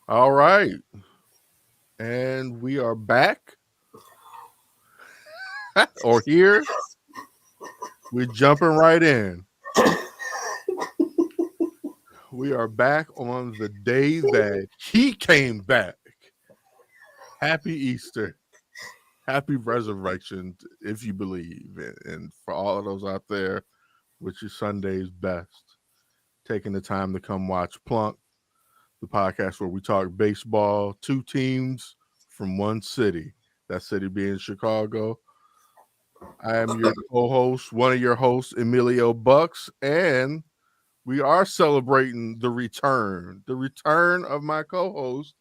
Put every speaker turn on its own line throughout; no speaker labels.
All right. And we are back or here. We're jumping right in. We are back on the day that he came back. Happy Easter. Happy resurrection, if you believe. And for all of those out there, which is Sunday's best, taking the time to come watch Plunked, the podcast where we talk baseball, two teams from one city, that city being Chicago. I am your co-host, one of your hosts, Emilio Bucks, and we are celebrating the return of my co-host,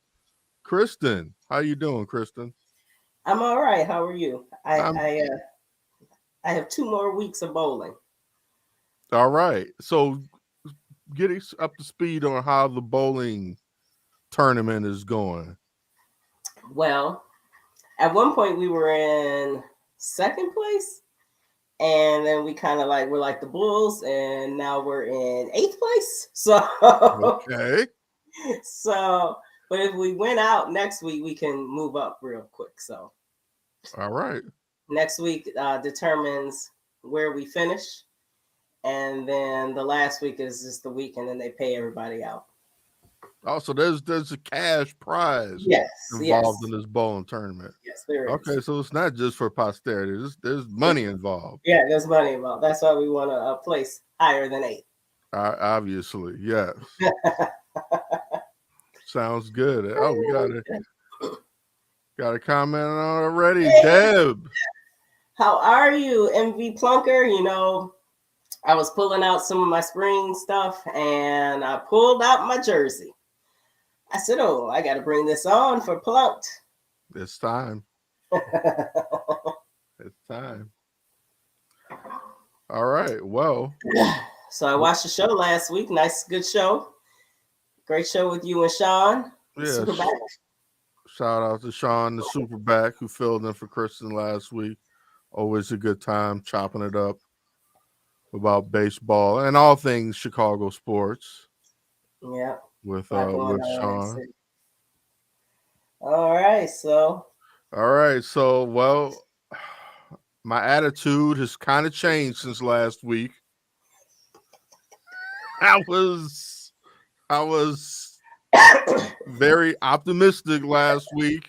Kristen. How you doing, Kristen?
I'm all right. How are you?
I'm
I have 2 more weeks of bowling.
all right. So, get us up to speed on how the bowling tournament is going.
Well, at one point we were in second place, and then we kind of like we're like the Bulls, and now we're in eighth place.
Okay.
So, but if we win out next week, we can move up real quick. So
All right.
next week determines where we finish, and then the last week is just the week, and then they pay everybody out.
Also, there's a cash prize
Yes, yes,
involved in this bowling tournament.
yes, there is.
Okay, so it's not just for posterity. There's money involved.
Yeah, there's money involved. That's why we want a place higher than 8.
Obviously, yes. Sounds good. Oh, we got a comment on it already.
Hey,
Deb.
how are you, MV Plunker? You know, I was pulling out some of my spring stuff, and I pulled out my jersey. I said, "Oh, I got to bring this on for Plunked."
It's time. It's time. All right. Well,
So I watched the show last week. Nice, good show. Great show with you and Sean.
yeah.
Superback.
Shout out to Sean, the superback, who filled in for Kristen last week. Always a good time chopping it up about baseball and all things Chicago sports
Yeah.
with
Sean.
Sean.
All right, so.
All right, so well, my attitude has kind of changed since last week. I was very optimistic last week.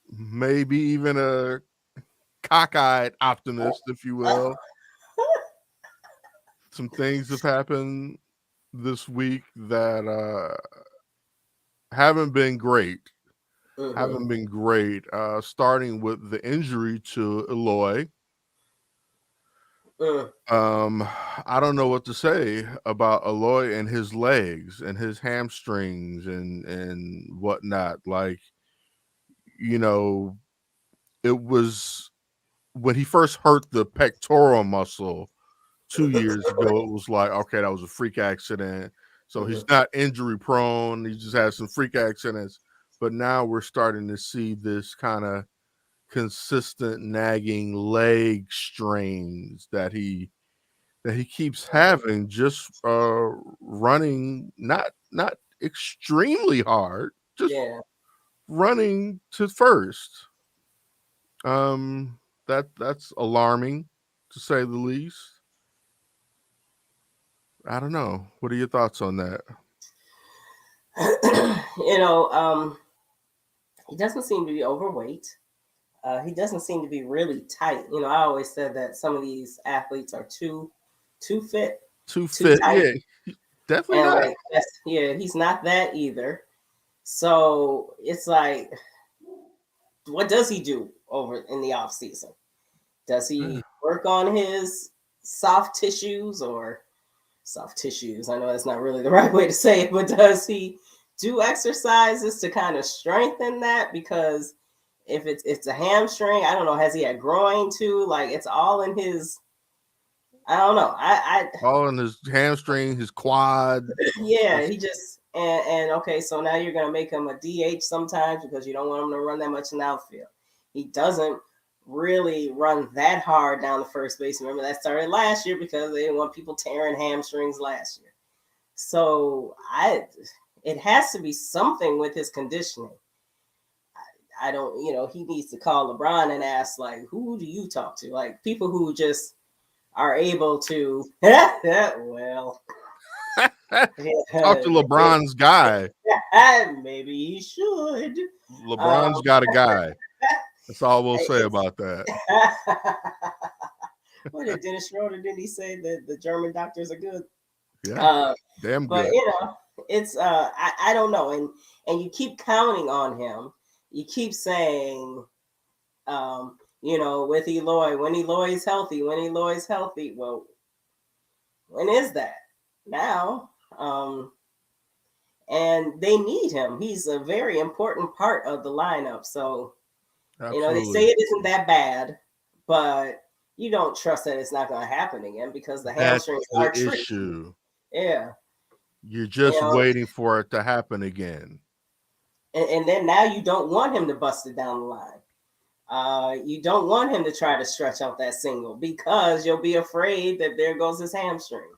Maybe even a cockeyed optimist, if you will. Some things have happened this week that haven't been great.
Mm-hmm.
Haven't been great. Starting with the injury to Eloy. I don't know what to say about Eloy and his legs and his hamstrings and whatnot. Like, you know, it was when he first hurt the pectoral muscle 2 years ago. It was like, okay, that was a freak accident. So he's not injury prone. He just has some freak accidents. But now we're starting to see this kind of consistent nagging leg strains that he keeps having, just running not extremely hard, just running to first. That's alarming, to say the least. I don't know. What are your thoughts on that?
He doesn't seem to be overweight. He doesn't seem to be really tight. You know, I always said that some of these athletes are too fit,
too fit. Tight. Yeah, definitely
and
not.
Like, he's not that either. So it's like, what does he do over in the off season? Does he work on his soft tissues? I know that's not really the right way to say it, but does he do exercises to kind of strengthen that? Because if it's a hamstring, I don't know, has he had groin too? Like, it's all in his, I don't know.
All in his hamstring, his quad.
Yeah, he just and okay, so now you're gonna make him a DH sometimes because you don't want him to run that much in the outfield. He doesn't really run that hard down the first base. Remember, that started last year because they didn't want people tearing hamstrings last year. So it has to be something with his conditioning. I don't, he needs to call LeBron and ask, like, who do you talk to? Like, people who just are able to, well,
Talk to LeBron's guy.
maybe he should.
LeBron's got a guy. That's all we'll say about that.
What did Dennis Schroeder, didn't he say that the German doctors are good?
Yeah, damn
But
good.
it's I don't know, and you keep counting on him. You keep saying, with Eloy, when Eloy's healthy, when Eloy's healthy. Well, when is that? Now. And they need him. He's a very important part of the lineup. So, they say
Absolutely.
it isn't that bad, but you don't trust that it's not going to happen again because the
That's
hamstrings
the
are tricky.
issue.
Yeah.
You're
You
just
know,
waiting for it to happen again.
and then now you don't want him to bust it down the line. You don't want him to try to stretch out that single because you'll be afraid that there goes his hamstring.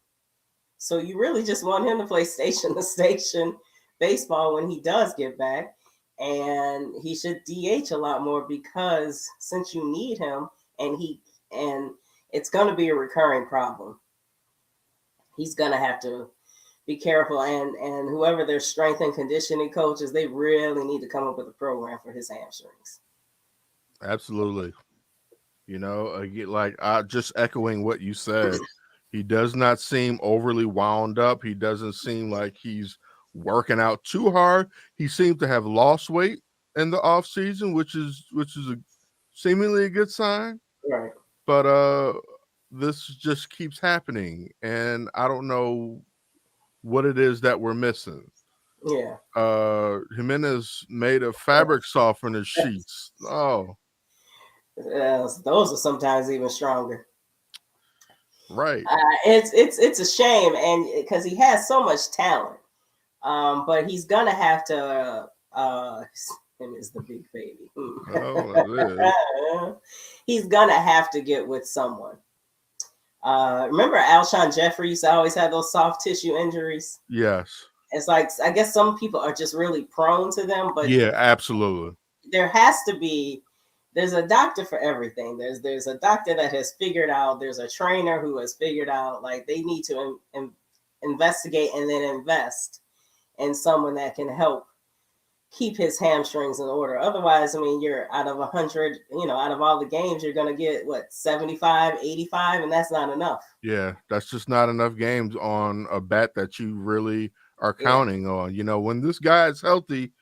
So you really just want him to play station to station baseball when he does get back. And he should DH a lot more because since you need him and it's gonna be a recurring problem. He's gonna have to be careful and whoever their strength and conditioning coaches, they really need to come up with a program for his hamstrings.
Absolutely. Again, like just echoing what you said, he does not seem overly wound up. He doesn't seem like he's working out too hard. He seemed to have lost weight in the off season, which is seemingly a good sign.
Right.
But this just keeps happening, and I don't know what it is that we're missing.
Yeah.
Jimenez made a fabric softener sheets. Oh,
Those are sometimes even stronger.
right.
It's a shame, and because he has so much talent, but he's gonna have to. Him is the big baby.
Oh, it is.
He's gonna have to get with someone. Remember Alshon Jeffrey used to always have those soft tissue injuries.
Yes.
It's like I guess some people are just really prone to them, but
Yeah, absolutely.
there has to be. There's a doctor for everything. There's a doctor that has figured out. There's a trainer who has figured out. Like they need to investigate and then invest in someone that can help keep his hamstrings in order. Otherwise, I mean, you're out of 100. Out of all the games, you're gonna get what 75, 85, and that's not enough.
Yeah, that's just not enough games on a bat that you really are
Yeah,
counting on. When this guy is healthy,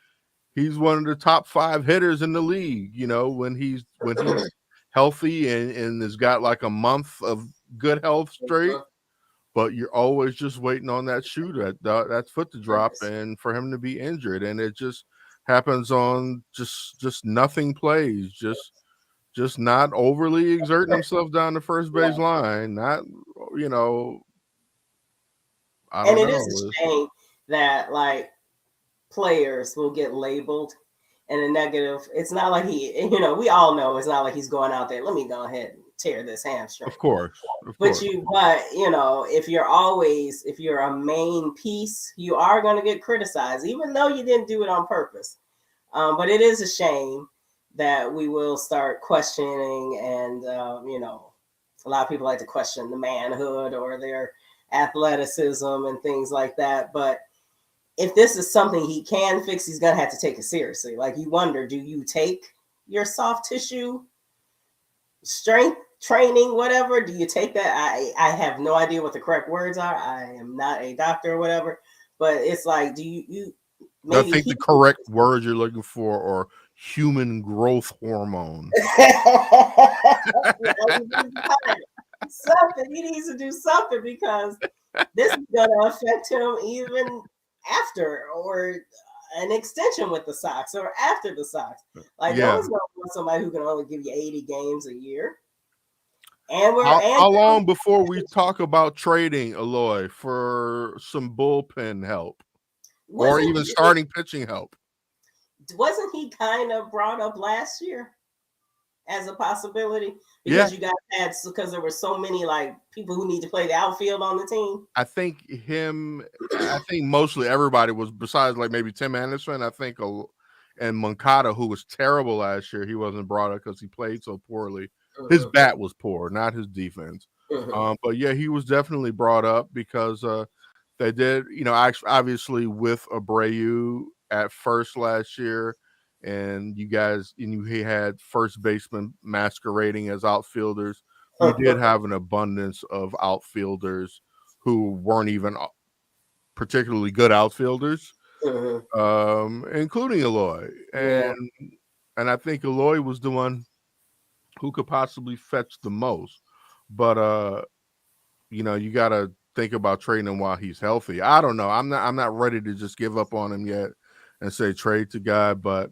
he's one of the top 5 hitters in the league. When he's healthy and has got like a month of good health straight, but you're always just waiting on that shoe that foot to drop and for him to be injured, and it just happens on just nothing plays, just not overly exerting himself down the first base line. Not, you know, I
and
don't
it is
know.
a shame that like players will get labeled in a negative. It's not like we all know it's not like he's going out there. Let me go ahead and tear this hamstring.
Of course, of
But
course.
if you're a main piece, you are going to get criticized, even though you didn't do it on purpose. But it is a shame that we will start questioning, and a lot of people like to question the manhood or their athleticism and things like that. But if this is something he can fix, he's going to have to take it seriously. Like you wonder, do you take your soft tissue strength training, whatever? Do you take that? I have no idea what the correct words are. I am not a doctor or whatever, but it's like, do you
I
maybe
think the
he
correct words you're looking for are human growth hormone.
something he needs to do something because this is going to affect him even after or an extension with the Sox or after the Sox. Like no
Yeah.
one's going to want somebody who can only give you 80 games a year. And we're
How long before we talk about trading Aloy for some bullpen help or
wasn't
even starting pitching help?
wasn't he kind of brought up last year? as a possibility
Yeah,
because you guys had because there were so many like people who need to play the outfield on the team.
I think him. I think mostly everybody was besides like maybe Tim Anderson. I think and Moncada, who was terrible last year, he wasn't brought up because he played so poorly. His
Mm-hmm.
bat was poor, not his defense.
Mm-hmm.
But yeah, he was definitely brought up because they did. Obviously with Abreu at first last year, and you guys, he had first baseman masquerading as outfielders. We did have an abundance of outfielders who weren't even particularly good outfielders,
Mm-hmm.
including Eloy.
Yeah.
And I think Eloy was the one who could possibly fetch the most. But you got to think about trading him while he's healthy. I don't know. I'm not ready to just give up on him yet and say trade to guy, but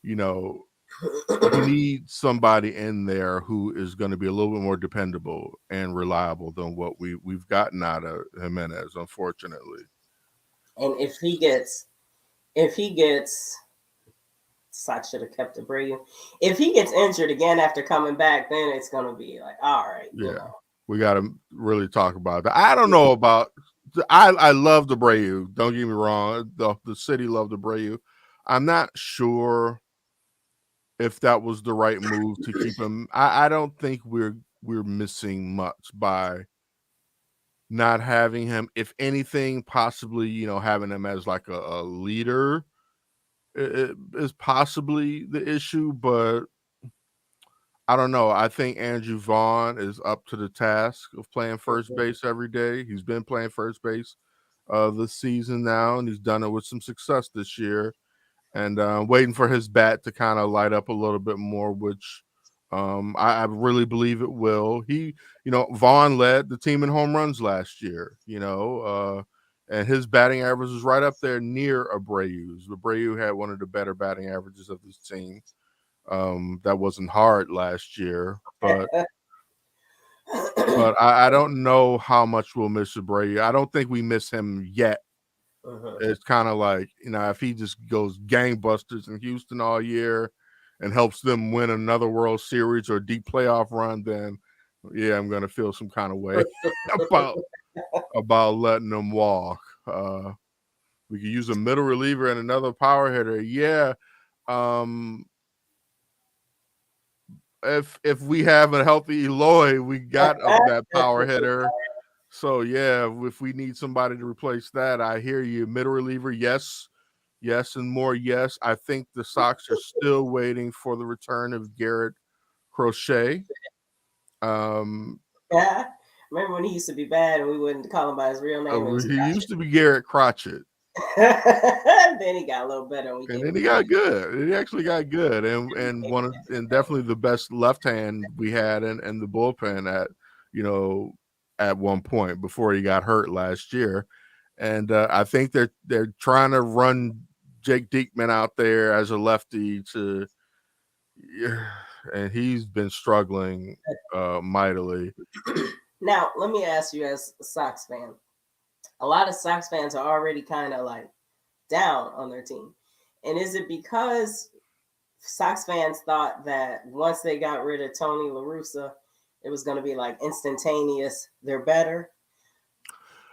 you know, you need somebody in there who is going to be a little bit more dependable and reliable than what we've gotten out of Jimenez, unfortunately.
And if he gets Sox should have kept Abreu. If he gets injured again after coming back, then it's gonna be like, all right,
Yeah, we got to really talk about that. I don't know about. I love the Abreu. Don't get me wrong. The city loved the Abreu. I'm not sure if that was the right move to keep him. I don't think we're missing much by not having him. If anything, possibly having him as like a leader is possibly the issue, but I don't know. I think Andrew Vaughn is up to the task of playing first base every day. He's been playing first base this season now, and he's done it with some success this year. And waiting for his bat to kind of light up a little bit more, which I really believe it will. Vaughn led the team in home runs last year, and his batting average was right up there near Abreu's. Abreu had one of the better batting averages of this team. That wasn't hard last year, but I don't know how much we'll miss Abreu. I don't think we miss him yet. It's kind of like, if he just goes gangbusters in Houston all year and helps them win another World Series or deep playoff run, then yeah, I'm gonna feel some kind of way about letting them walk. We could use a middle reliever and another power hitter. Yeah. Um, if we have a healthy Eloy, we got that power hitter. So yeah, if we need somebody to replace that, I hear you. Middle reliever, yes, yes, and more yes. I think the Sox are still waiting for the return of Garrett Crochet. Um,
Yeah. Remember when he used to be bad and we wouldn't call him by his real name? It was
he used to be Garrett Crotchet,
then he got a little better and we
and
gave
then
him
he
the
got
name.
good. He actually got good, and definitely the best left hand we had in the bullpen at one point before he got hurt last year. And I think they're trying to run Jake Diekman out there as a lefty and he's been struggling mightily.
Now, let me ask you as a Sox fan. A lot of Sox fans are already kind of like down on their team. And is it because Sox fans thought that once they got rid of Tony La Russa, it was going to be like instantaneous, they're better?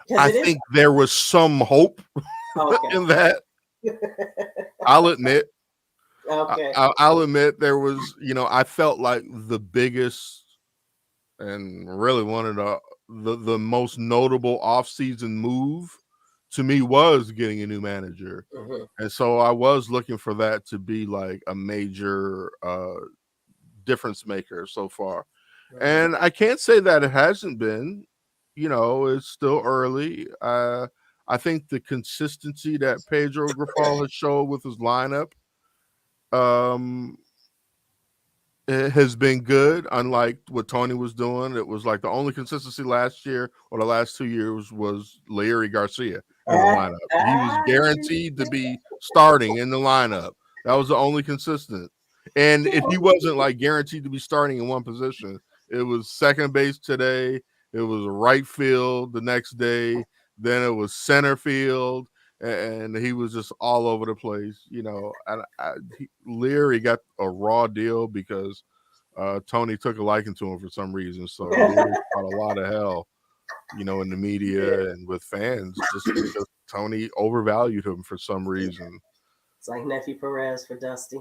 Because
I
it is.
think there was some hope
Okay.
in that. I'll admit.
Okay.
I'll admit there was, I felt like the biggest and really one of the most notable offseason move to me was getting a new manager.
Mm-hmm.
And so I was looking for that to be like a major difference maker so far.
Mm-hmm.
And I can't say that it hasn't been. It's still early. I think the consistency that Pedro Grifol has showed with his lineup um, it has been good, unlike what Tony was doing. It was like the only consistency last year or the last 2 years was Larry Garcia in the lineup. He was guaranteed to be starting in the lineup. That was the only consistent. And if he wasn't like guaranteed to be starting in one position, it was second base today, it was right field the next day, then it was center field, and he was just all over the place. And Leary got a raw deal because Tony took a liking to him for some reason. So he always caught a lot of hell, in the
Yeah,
media and with fans just because Tony overvalued him for some reason.
it's like nephew Perez for Dusty.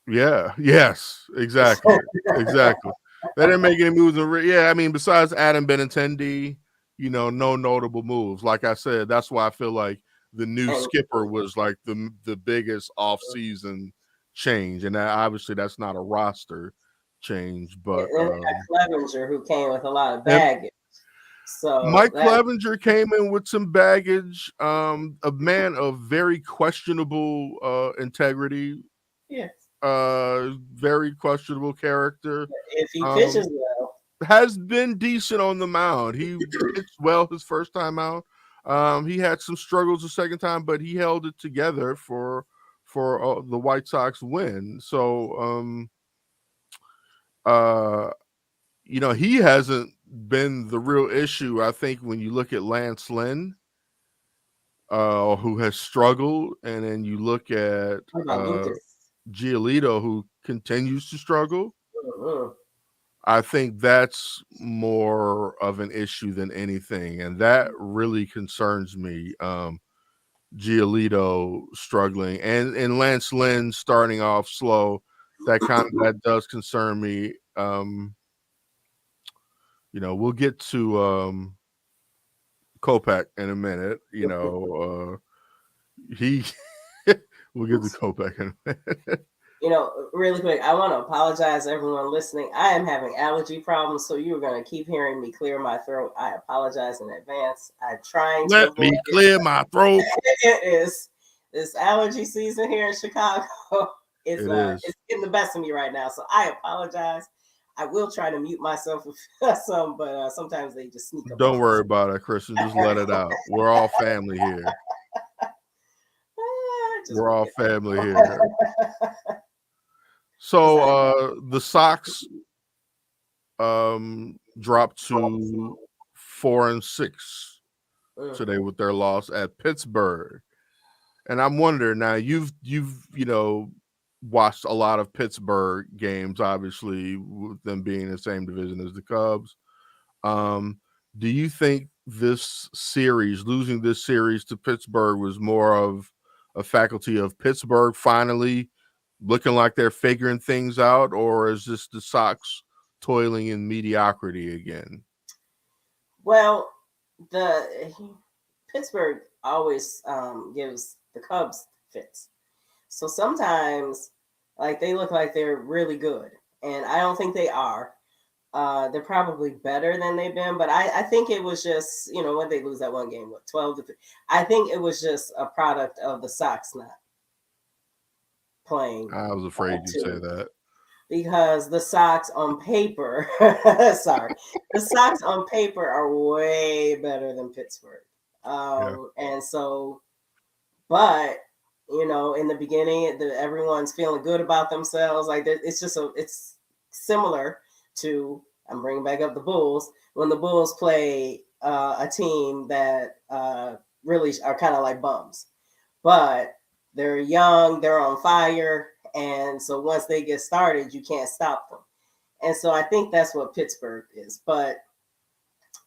Yeah. Yes. Exactly. Exactly. They didn't make any moves. Yeah. I mean, besides Adam Benintendi, no notable moves. Like I said, that's why I feel like the new
And
skipper was like the biggest off-season change, and obviously that's not a roster change, but
then they got Clevenger, who came with a lot of
and
baggage. So
Mike
that,
Clevenger came in with some baggage. A man of very questionable integrity,
yeah,
very questionable character.
if he
Um,
pitches well,
has been decent on the mound. He pitched well his first time out. He had some struggles the second time, but he held it together for the White Sox win. So, uh, he hasn't been the real issue. I think when you look at Lance Lynn, who has struggled, and then you look at
what about Lucas?
Giolito, who continues to struggle.
Mm-hmm.
I think that's more of an issue than anything, and that really concerns me. Giolito struggling, and Lance Lynn starting off slow. That does concern me. We'll get to Kopak in a minute. He we'll get to Kopak in a minute.
Really quick, I want to apologize to everyone listening. I am having allergy problems, so you're going to keep hearing me clear my throat. I apologize in advance. I'm trying to
Let
avoid
me clear my throat.
it. Is this allergy season here in Chicago?
It is.
It's getting the best of me right now, so I apologize. I will try to mute myself with some, but sometimes they just sneak up
Don't
on
worry
us.
about it, Christian. Just let it out. We're all family here.
Just
We're
work
all
it
family here.
out.
So
Besides,
the Sox dropped to 4-6 today with their loss at Pittsburgh. And I'm wondering now, you've watched a lot of Pittsburgh games, obviously, with them being in the same division as the Cubs. Um, do you think losing this series to Pittsburgh, was more of a faculty of Pittsburgh finally looking like they're figuring things out, or is this the Sox toiling in mediocrity again?
well, the Pittsburgh always gives the Cubs fits. So sometimes, like they look like they're really good, and I don't think they are. They're probably better than they've been, but I think it was just when they lose that one game, what 12-3. I think it was just a product of the Sox not playing
I was afraid you'd say
too,
that.
because the Sox on paper, sorry, the Sox on paper are way better than Pittsburgh,
Yeah.
and so, but in the beginning, everyone's feeling good about themselves. Like it's similar to, I'm bringing back up the Bulls, when the Bulls play a team that really are kind of like bums, but they're young, they're on fire, and so once they get started, you can't stop them. And so I think that's what Pittsburgh is, but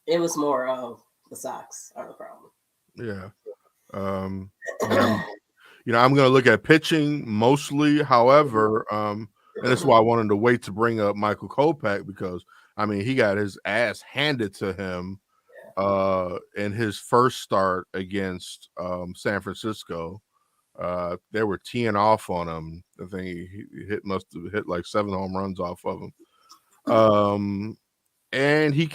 it was more of the Sox are the problem.
Yeah. And I'm going to look at pitching mostly. However, and that's why I wanted to wait to bring up Michael Kopech, because he got his ass handed to him in his first start against San Francisco. They were teeing off on him. I think he must have hit like 7 home runs off of him. And he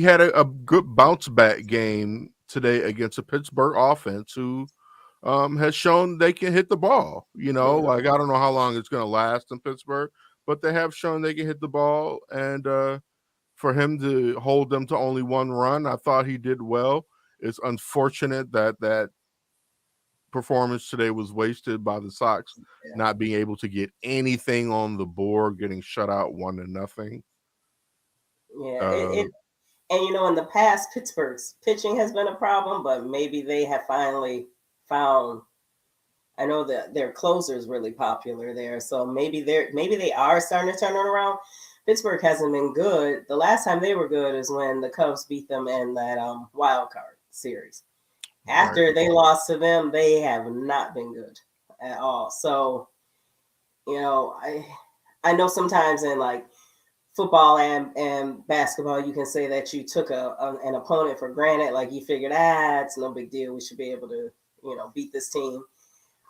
had a good bounce back game today against a Pittsburgh offense who has shown they can hit the ball. Like, I don't know how long it's going to last in Pittsburgh, but they have shown they can hit the ball. And for him to hold them to only 1 run, I thought he did well. It's unfortunate that performance today was wasted by the Sox not being able to get anything on the board, getting shut out 1-0.
Yeah,
Uh,
and in the past, Pittsburgh's pitching has been a problem, but maybe they have finally found. I know that their closer is really popular there, so maybe they are starting to turn it around. Pittsburgh hasn't been good. The last time they were good is when the Cubs beat them in that wild card series.
Right.
After they lost to them, they have not been good at all. So, I know sometimes in like football and basketball, you can say that you took an opponent for granted. Like you figured, it's no big deal. We should be able to, beat this team.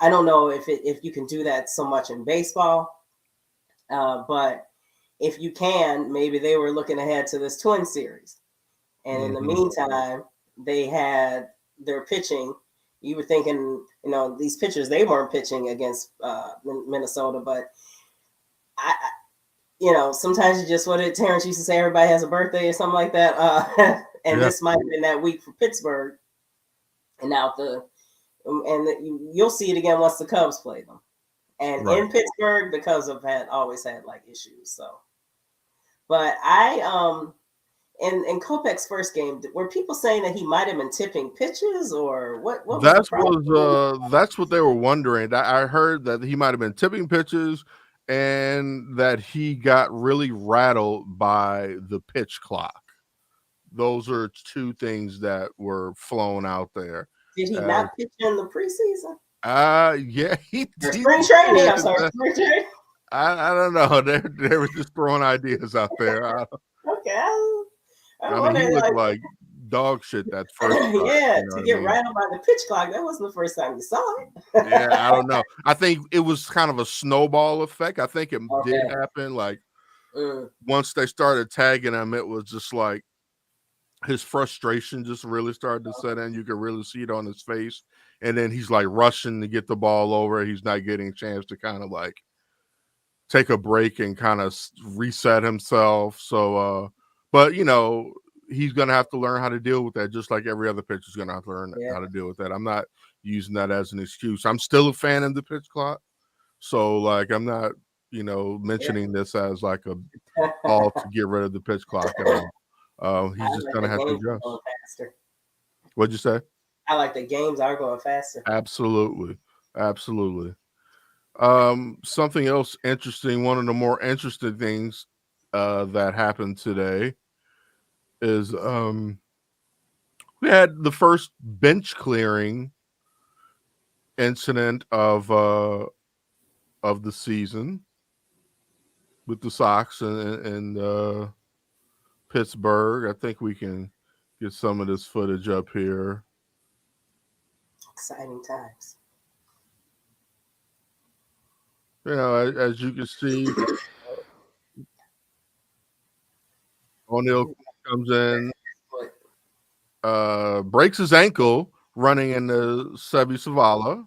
I don't know if you can do that so much in baseball, but if you can, maybe they were looking ahead to this Twin series, and in the meantime, they had their pitching. You were thinking, these pitchers, they weren't pitching against Minnesota, but sometimes you just Terrence used to say everybody has a birthday or something like that. And
Yeah.
this might have been that week for Pittsburgh. And now you'll see it again once the Cubs play them. And
Right.
in Pittsburgh, the Cubs have always had like issues. So, but in Kopech's first game, were people saying that he might have been tipping pitches, or what was the problem?
That's what they were wondering. I heard that he might have been tipping pitches and that he got really rattled by the pitch clock. Those are two things that were flown out there.
Did he not pitch in the preseason?
Yeah, he
Or
did.
spring training? I'm sorry, spring training.
I don't know. They were just throwing ideas out there.
Okay.
I mean, he looked like dog shit that first time.
Yeah,
You know
to
what
get
I mean?
rattled by the pitch clock, that wasn't the first time you saw it.
Yeah, I don't know. I think it was kind of a snowball effect. I think it did happen. Like once they started tagging him, it was just like his frustration just really started to set in. You could really see it on his face. And then he's like rushing to get the ball over. He's not getting a chance to kind of like take a break and kind of reset himself. So, but he's going to have to learn how to deal with that, just like every other pitcher is going to have to learn how to deal with that. I'm not using that as an excuse. I'm still a fan of the pitch clock. So, like, I'm not, mentioning this as like a call to get rid of the pitch clock at all. He's just going to have to adjust. What'd you say?
I like the games are going faster.
Absolutely. Absolutely. Something else interesting, one of the more interesting things that happened today is we had the first bench clearing incident of the season with the Sox and Pittsburgh. I think we can get some of this footage up here.
Exciting times.
As you can see, O'Neill comes in, breaks his ankle running into Seby Zavala.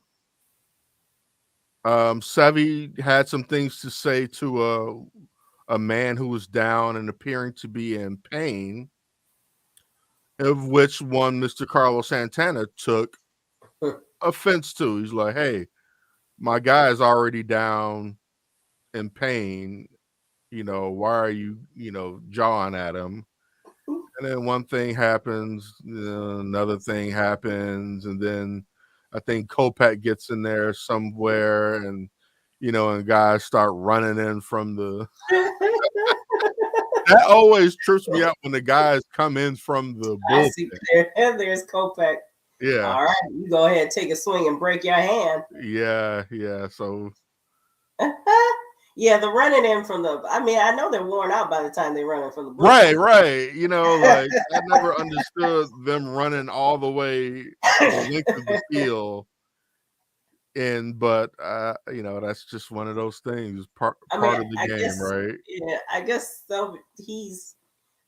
Seby had some things to say to a man who was down and appearing to be in pain, of which one Mr. Carlos Santana took offense to. He's like, hey, my guy is already down in pain. Why are you, jawing at him? And then one thing happens, another thing happens, and then I think Kopech gets in there somewhere, and and guys start running in from the. That always trips me out when the guys come in from the bullpen.
I see there's Kopech.
Yeah.
All right, you go ahead, take a swing, and break your hand.
Yeah. So.
Yeah, the running in from the. I mean, I know they're worn out by the time they're running from the
Right.
bullpen.
Like I never understood them running all the way the length of the field. But that's just one of those things, part of the game, right?
Yeah, I guess so. He's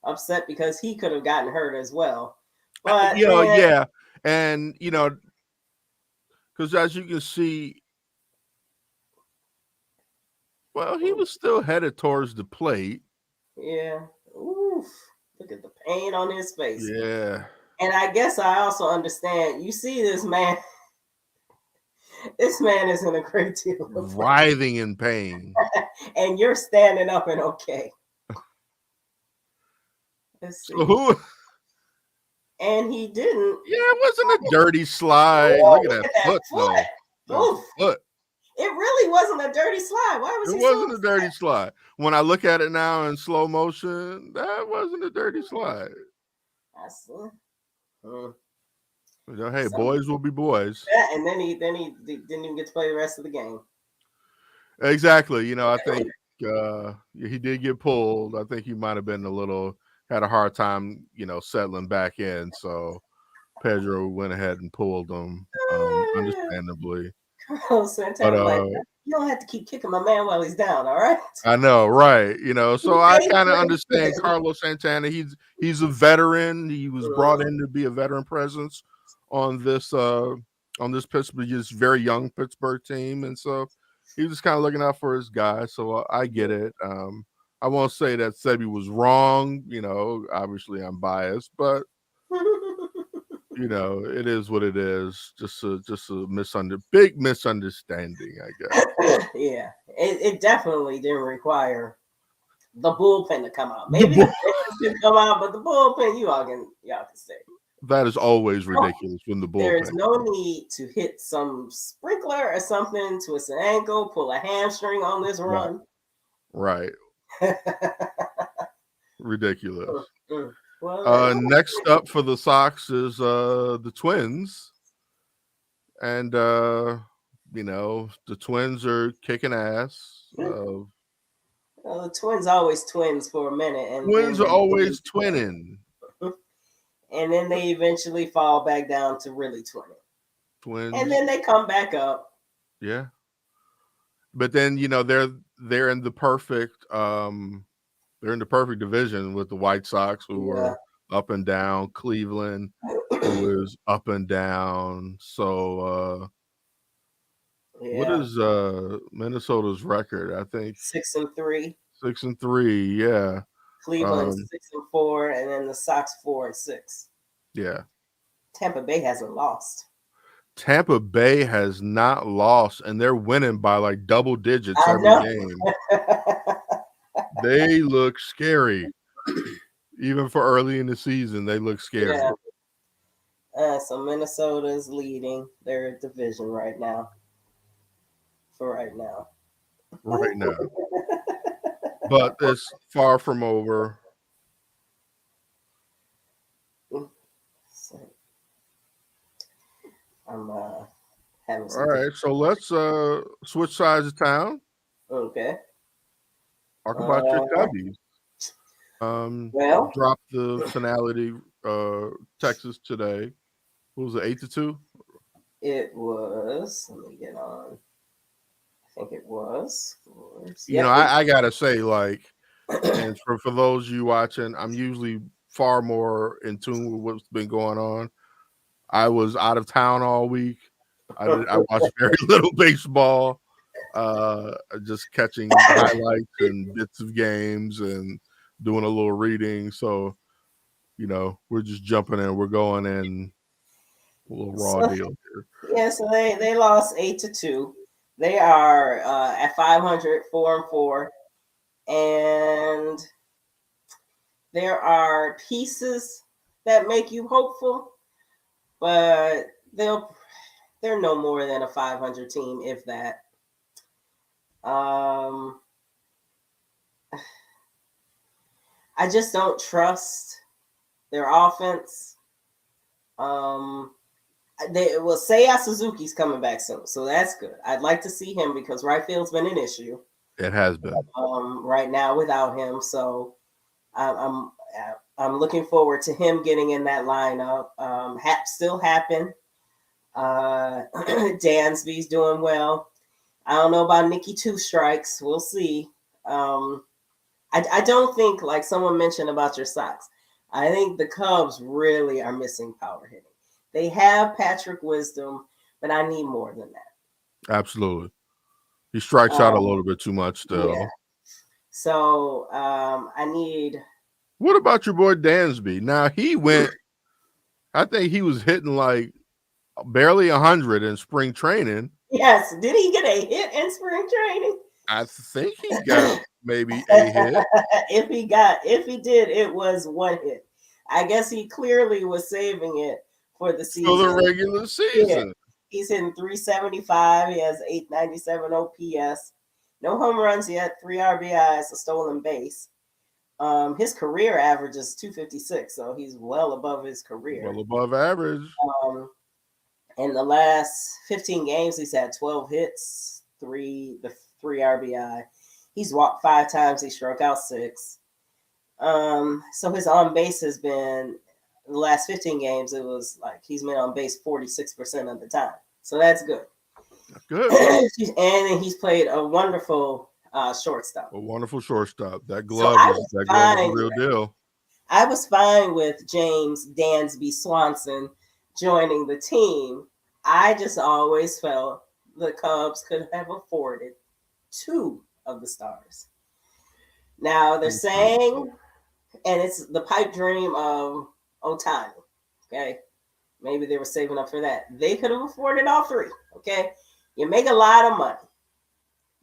upset because he could have gotten hurt as well. But
yeah, and because as you can see, well, he was still headed towards the plate.
Yeah. Oof. Look at the pain on his face.
Yeah.
And I guess I also understand. You see this man. This man is in a great deal of
writhing in pain.
And you're standing up and okay. Let's see.
Who?
And he didn't.
Yeah, it wasn't a dirty slide. Look at that foot, though.
Foot. It really wasn't a dirty slide. Why was
It
he so
wasn't a dirty
upset?
slide. When I look at it now in slow motion, that wasn't a dirty slide.
I see. Hmm.
Hey,
Some
boys will be boys.
that, and then he didn't even get to play the rest of the game.
Exactly. I think he did get pulled. I think he might have been had a hard time, settling back in. So Pedro went ahead and pulled him, understandably.
Carlos
But
Santana, like, you don't have to keep kicking my man while he's down. All right.
I know, right? So I
Thank
kind of understand
you.
Carlos Santana. He's a veteran. He was brought
Mhm.
in to be a veteran presence on this Pittsburgh, just very young Pittsburgh team, and so he was kind of looking out for his guys. So I get it. I won't say that Sebi was wrong. Obviously I'm biased, but it is what it is. Just a big misunderstanding, I guess.
Yeah, it definitely didn't require the bullpen to come out.
The
Maybe the
bull-
pitchers could come out, but the bullpen, y'all can stay.
that is always ridiculous when the
There is
bullpen.
no need to hit some sprinkler or something, twist an ankle, pull a hamstring on this
Right.
run.
Right. Ridiculous.
Well,
Next up for the Sox is the Twins. And the Twins are kicking ass.
well, the Twins always twins for a minute, and
Twins
then
are always twinning.
and then they eventually fall back down to really twinning,
Twins.
and then they come back up.
Yeah. But then they're in the perfect division with the White Sox, who are up and down, Cleveland, who is up and down. So what is Minnesota's record? I think
6-3.
6-3. Yeah.
Cleveland 6-4, and then the Sox 4-6.
Yeah.
Tampa Bay hasn't lost.
Tampa Bay has not lost, and they're winning by like double digits
I
every
know.
game. They look scary. Even for early in the season, they look scary.
Yeah. So Minnesota is leading their division right now. For right now.
Right now. But it's far from over.
So, I'm having some.
All right, so let's switch sides of town.
Okay.
Talk about your Cubbies.
Well,
Dropped the finality Texas today. What was it, 8-2?
it was. Let me get on. I think it was.
I gotta say, like, and for those of you watching, I'm usually far more in tune with what's been going on. I was out of town all week. I watched very little baseball. Just catching highlights and bits of games and doing a little reading. So, we're just jumping in. We're going in a little raw deal here.
Yeah, so they lost 8-2. They are at 500, 4-4, and there are pieces that make you hopeful, but they're no more than a 500 team, if that. I just don't trust their offense. Seiya Suzuki's coming back soon, so that's good. I'd like to see him because right field's been an issue.
It has been.
Right now without him, so I'm looking forward to him getting in that lineup. Still happen. Dansby's doing well. I don't know about Nicky Two Strikes. We'll see. I don't think, like someone mentioned about your Sox, I think the Cubs really are missing power hitting. They have Patrick Wisdom, but I need more than that.
Absolutely. He strikes out a little bit too much still.
Yeah. So I need.
What about your boy Dansby? Now he went, I think he was hitting like barely 100 in spring training.
Yes. Did he get a hit in spring training?
I think he got maybe a hit.
If he did, it was one hit. I guess he clearly was saving it for the season.
For the regular season.
He's hitting 375. He has 897 OPS. No home runs yet. 3 RBIs, a stolen base. His career average is 256, so he's well above his career.
Well above average.
In the last 15 games, he's had 12 hits, three RBI. He's walked 5 times. He struck out 6. So his on base has been the last 15 games. It was like he's been on base 46% of the time. So that's good.
Good.
And he's played a wonderful shortstop.
A wonderful shortstop. That glove is a real deal.
I was fine with James Dansby Swanson joining the team. I just always felt the Cubs could have afforded 2 of the stars. Now they're saying, and it's the pipe dream of Ohtani. Okay. Maybe they were saving up for that. They could have afforded all 3. Okay. You make a lot of money.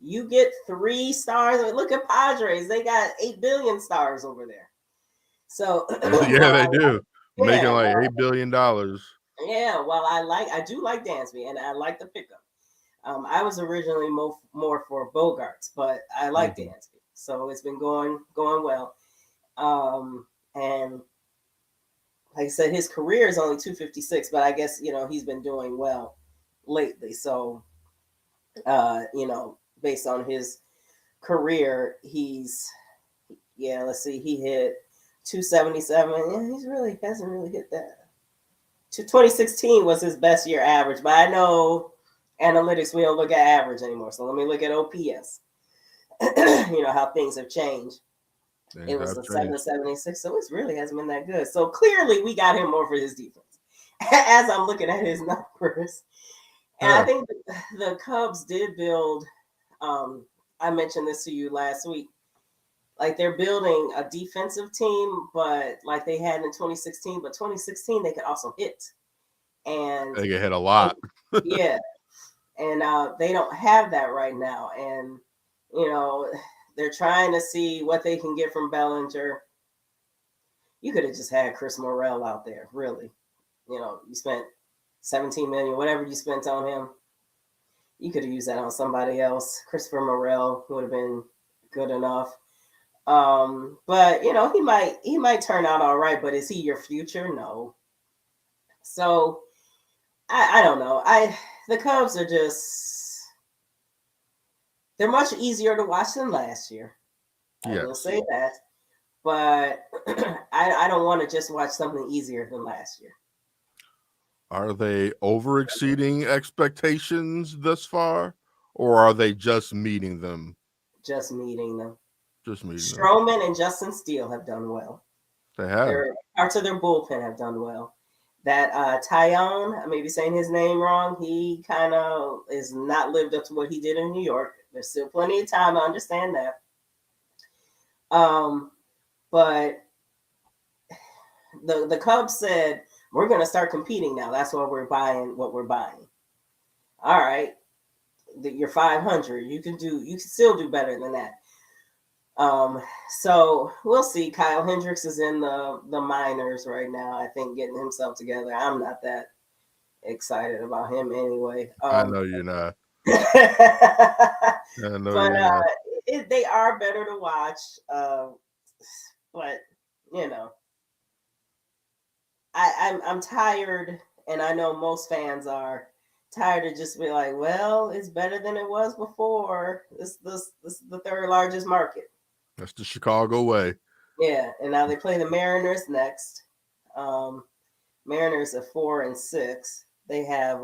You get 3 stars. Look at Padres. They got 8 billion stars over there. So
yeah, they do. Making like $8 billion.
Yeah, well, I do like Dansby, and I like the pickup. I was originally more for Bogarts, but I like Dansby, so it's been going well. And like I said, his career is only 256, but I guess he's been doing well lately. So based on his career, let's see, he hit 277. Yeah, hasn't really hit that. 2016 was his best year average, but I know analytics, we don't look at average anymore. So let me look at OPS. How things have changed. It was a 776, so it really hasn't been that good. So clearly we got him more for his defense as I'm looking at his numbers. And I think the Cubs did build, I mentioned this to you last week, like they're building a defensive team, but like they had in 2016, but 2016 they could also hit. And
they could hit a lot.
Yeah. And they don't have that right now. And, they're trying to see what they can get from Bellinger. You could have just had Chris Morel out there, really. You spent $17 million, whatever you spent on him. You could have used that on somebody else. Christopher Morel would have been good enough. But he might turn out all right, but is he your future? No. So I don't know. The Cubs are they're much easier to watch than last year. I will say that. But I don't want to just watch something easier than last year.
Are they over exceeding expectations thus far, or are they just meeting them?
Just meeting them.
Stroman
Stroman and Justin Steele have done well.
They have.
Parts of their bullpen have done well. That Taillon, I may be saying his name wrong, he kind of is not lived up to what he did in New York. There's still plenty of time, I understand that. But the Cubs said, we're going to start competing now. That's why we're buying what we're buying. All right. You're 500. You can still do better than that. So we'll see. Kyle Hendricks is in the minors right now, I think, getting himself together. I'm not that excited about him anyway.
I know you're not.
They are better to watch. But I'm tired, and I know most fans are tired of just be like, well, it's better than it was before. This is the 3rd largest market.
That's the Chicago way.
Yeah, and now they play the Mariners next. Mariners are 4-6. They have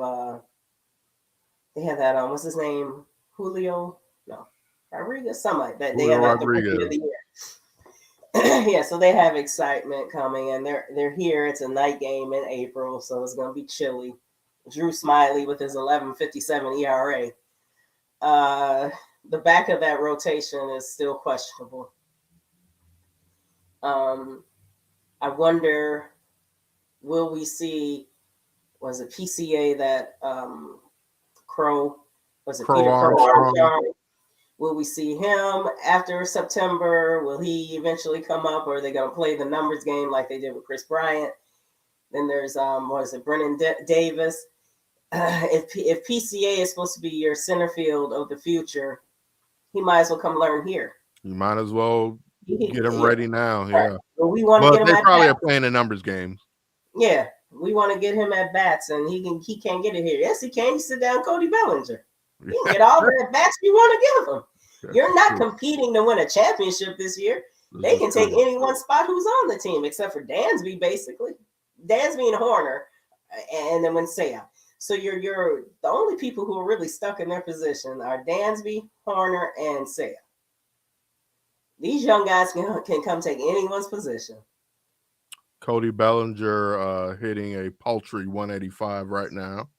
that what's his name? Julio? No, Rodriguez, something like that. They have the rookie of the year. Yeah, so they have excitement coming, and they're here. It's a night game in April, so it's gonna be chilly. Drew Smiley with his 11.57 ERA. The back of that rotation is still questionable. I wonder, will we see? Was it PCA that Crow? Was it Peter Crow? Will we see him after September? Will he eventually come up, or are they going to play the numbers game like they did with Chris Bryant? Then there's Brennan Davis. if PCA is supposed to be your center field of the future, he might as well come learn here.
You might as well get him
Yeah,
ready now.
right.
Yeah.
But we want to
But
get him
they
at
probably are
bats.
playing the numbers games.
Yeah, we want to get him at bats, and he can't get it here. Yes, he can. You sit down, Cody Bellinger. He can get all the at bats you want to give him.
This
You're
is
not
true.
competing to win a championship this year.
This
They
is
can take
true.
any one spot who's on the team, except for Dansby, basically. Dansby and Horner, and then Seiya. So you're the only people who are really stuck in their position are Dansby, Horner, and Seiya. These young guys can come take anyone's position.
Cody Bellinger hitting a paltry 185 right now.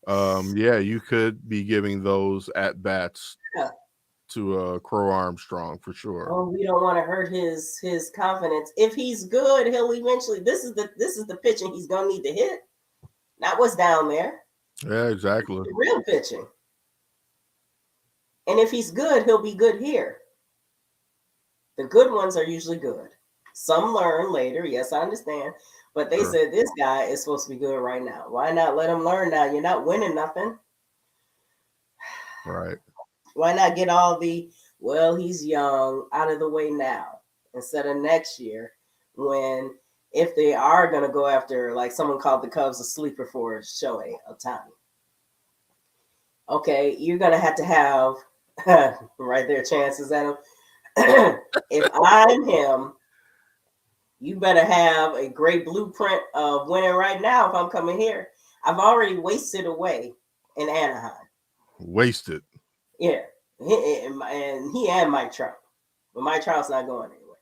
Yeah, you could be giving those at bats
Yeah.
to Crow Armstrong for sure.
Oh, we don't want to hurt his confidence. If he's good, he'll eventually. This is the pitching he's gonna need to hit. Not what's down there.
Yeah, exactly.
The real pitching. And if he's good, he'll be good here. The good ones are usually good. Some learn later. Yes, I understand. But they said this guy is supposed to be good right now. Why not let him learn now? You're not winning nothing.
Right.
Why not get all the, well, he's young, out of the way now instead of next year when, if they are going to go after, like someone called the Cubs a sleeper for Shohei Ohtani. Okay, you're going to have right there chances at him. If I'm him, you better have a great blueprint of winning right now if I'm coming here. I've already wasted away in Anaheim.
Wasted.
Yeah. And he and Mike Trout. But Mike Trout's not going anywhere.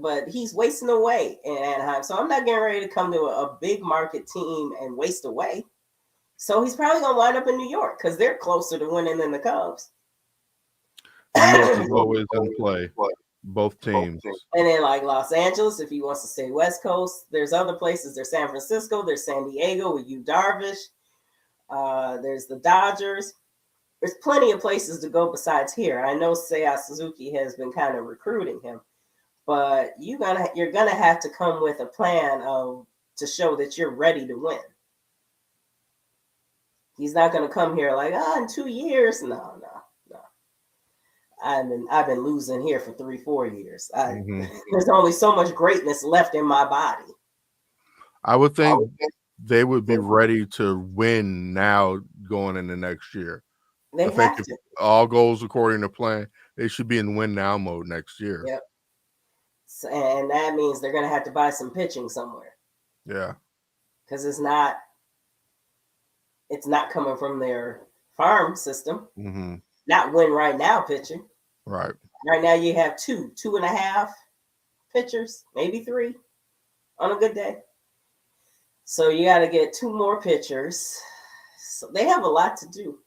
But he's wasting away in Anaheim. So I'm not getting ready to come to a big market team and waste away. So he's probably going to wind up in New York because they're closer to winning than the Cubs.
New York is always in play. Both teams.
And then like Los Angeles, if he wants to stay West Coast, there's other places. There's San Francisco. There's San Diego with Yu Darvish. There's the Dodgers. There's plenty of places to go besides here. I know Seiya Suzuki has been kind of recruiting him, but you're gonna have to come with a plan to show that you're ready to win. He's not gonna come here like, in 2 years. No. I've been losing here for 3-4 years. There's only so much greatness left in my body.
I would think they would be ready to win now going into next year.
They have
if
to.
all goes according to plan, they should be in win now mode next year.
Yep. So, and that means they're going to have to buy some pitching somewhere.
Yeah.
Because it's not coming from their farm system.
Mm-hmm.
Not win right now pitching.
Right.
Right now you have 2.5 pitchers, maybe 3 on a good day. So you got to get 2 more pitchers. So they have a lot to do.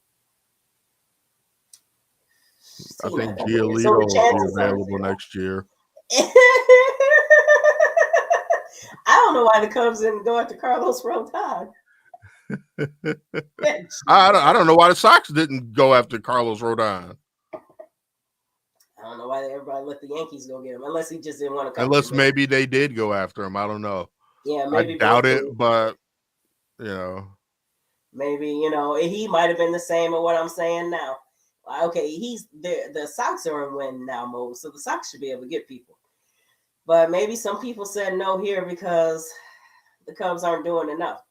I think Giolito will be available next year.
I don't know why the Cubs didn't go after Carlos Rodon.
I don't know why the Sox didn't go after Carlos Rodon.
I don't know why everybody let the Yankees go get him, unless he just didn't want to come.
Unless maybe they did go after him. I don't know.
Yeah, maybe.
I doubt it, but
maybe he might have been the same as what I'm saying now. Okay, the Sox are in win now mode, so the Sox should be able to get people. But maybe some people said no here because the Cubs aren't doing enough.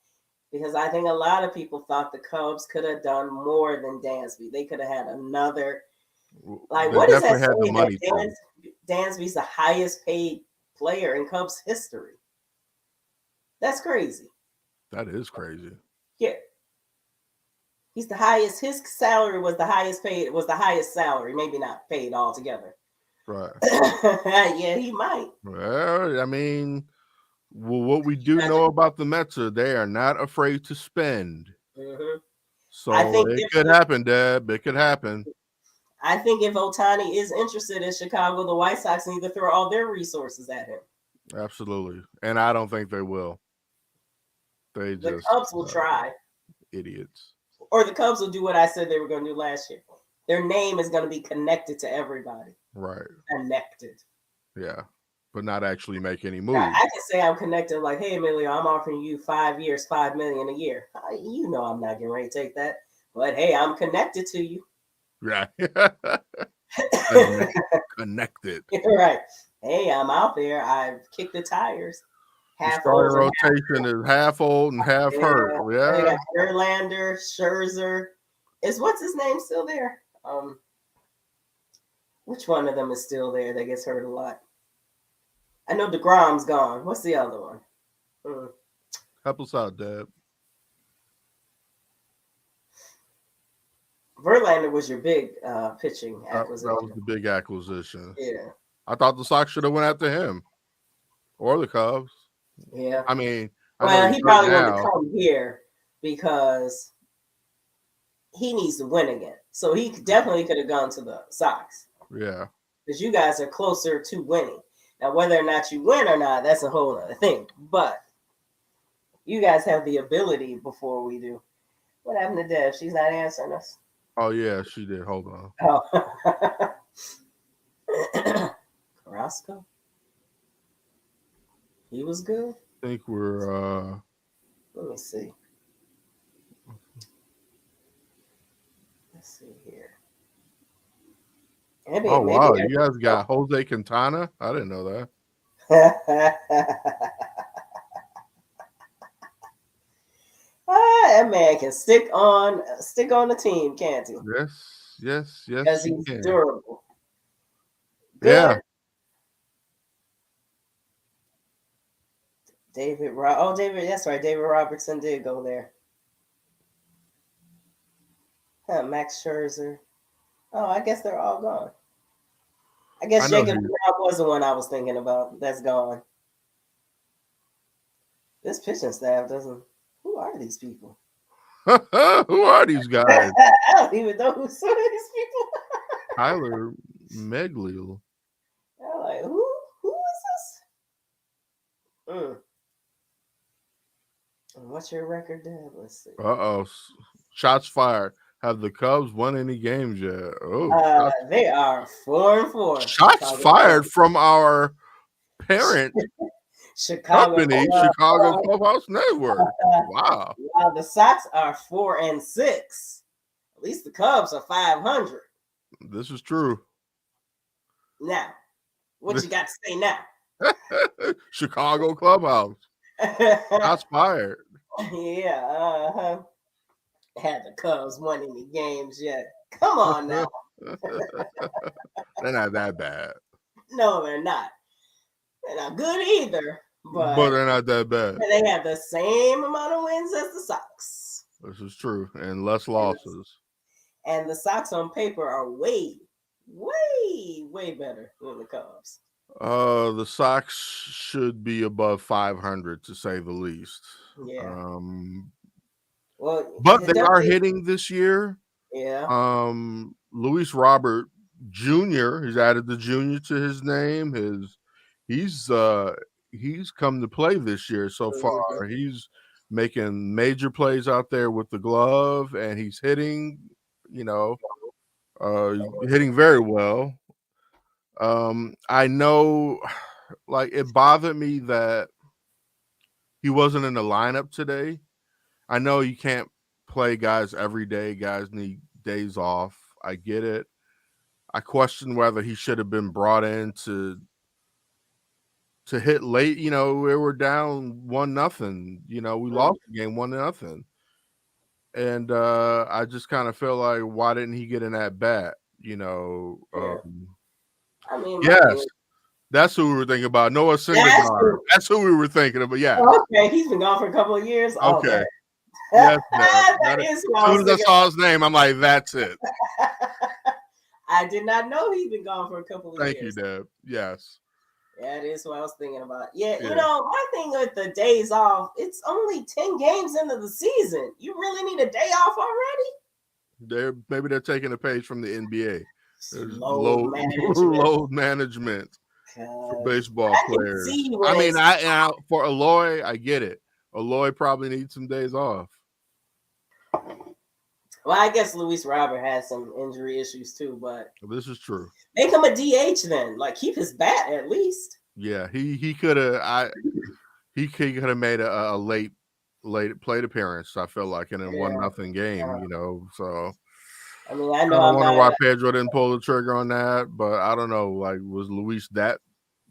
Because I think a lot of people thought the Cubs could have done more than Dansby. They could have had another. Like, what does that say that Dansby's the highest paid player in Cubs history? That's crazy.
That is crazy.
Yeah. He's the highest. His salary was the highest paid. Was the highest salary. Maybe not paid altogether.
Right.
Yeah, he might.
Well, I mean, what we do know about the Mets are they are not afraid to spend.
Mm-hmm.
So it could happen, Deb. It could happen.
I think if Ohtani is interested in Chicago, the White Sox need to throw all their resources at him.
Absolutely. And I don't think they will.
The Cubs will try.
Idiots.
Or the Cubs will do what I said they were going to do last year. Their name is going to be connected to everybody.
Right.
Connected.
Yeah. but not actually make any
I
moves.
can say I'm connected. Like, hey, Emilio, I'm offering you 5 years, $5 million a year. You know, I'm not getting ready to take that. But hey, I'm connected to you.
Right. Connected.
Right. Hey, I'm out there. I've kicked the tires.
The
Half
starting
old and
rotation is half old and half hurt.
yeah. They
Yeah.
got Verlander, Scherzer. Is what's his name still there? Which one of them is still there that gets hurt a lot? I know DeGrom's gone. What's the other one?
Help us out, Dad.
Verlander was your big pitching
That
acquisition.
was the big acquisition.
Yeah.
I thought the Sox should have went after him or the Cubs.
Yeah.
I mean, I know
Well,
he's
he
hurt
probably wanted to
now.
come here because he needs to win again. So he definitely could have gone to the Sox.
Yeah.
Because you guys are closer to winning. Now, whether or not you win or not, that's a whole other thing. But you guys have the ability before we do. What happened to Dev? She's not answering us.
Oh yeah, she did. Hold on.
Oh. Carrasco? He was good?
I think we're
Let me see. Let's see here. Maybe,
oh
maybe
wow, you guys got Jose Quintana? I didn't know that.
That man can stick on the team, can't he?
Yes,
Because
he
he's
can.
durable. Good.
Yeah.
David, that's right. David Robertson did go there. Max Scherzer. Oh, I guess they're all gone. I guess Jacob DeGrom was the one I was thinking about. That's gone. This pitching staff doesn't. Who are these people?
Who are these guys?
I don't even know who some of these people are.
Tyler Meglio.
I'm like, who is this? What's your record, Dad? Let's see.
Shots fired. Have the Cubs won any games yet?
They are 4-4.
Shots fired from our parent company, Chicago Clubhouse Network. Wow.
While the Sox are 4-6. At least the Cubs are 500.
This is true.
Now, what you got to say now?
Chicago Clubhouse. Shots fired.
Yeah. Had the Cubs won any games yet? Come on now.
They're not that bad.
No, they're not. They're not good either.
But they're not that bad.
They have the same amount of wins as the Sox.
This is true. And less losses.
And the Sox on paper are way, way, way better than the Cubs.
The Sox should be above 500 to say the least.
Yeah.
But they are hitting this year.
Yeah.
Luis Robert Jr. He's added the junior to his name. He's come to play this year so far. He's making major plays out there with the glove, and he's hitting, hitting very well. I know, like, it bothered me that he wasn't in the lineup today. I know you can't play guys every day. Guys need days off. I get it. I question whether he should have been brought in to hit late. We were down 1-0. We lost the game 1-0. And I just kind of feel like, why didn't he get in that bat?
Yeah. I mean,
yes, that's who we were thinking about. Noah Syndergaard. That's who we were thinking about. Yeah.
Okay, he's been gone for a couple of years.
Okay. Yes,
that is
as soon as I saw his name, I'm like, that's it.
I did not know he'd been gone for a couple of years.
Thank you, Deb. Yes.
That is what I was thinking about. Yeah, my thing with the days off, it's only 10 games into the season. You really need a day off already?
Maybe they're taking a page from the NBA. There's
load
management for baseball players. I mean, for Eloy, I get it. Eloy probably needs some days off.
Well, I guess Luis Robert has some injury issues too, but
this is true.
Make him a DH then. Like, keep his bat at least.
Yeah, he could have. He could have made a late plate appearance. I feel like in a
Yeah.
1-0 game. So
I mean, I know
kind of
I'm
wonder
not.
why Pedro didn't pull the trigger on that. But I don't know. Like, was Luis that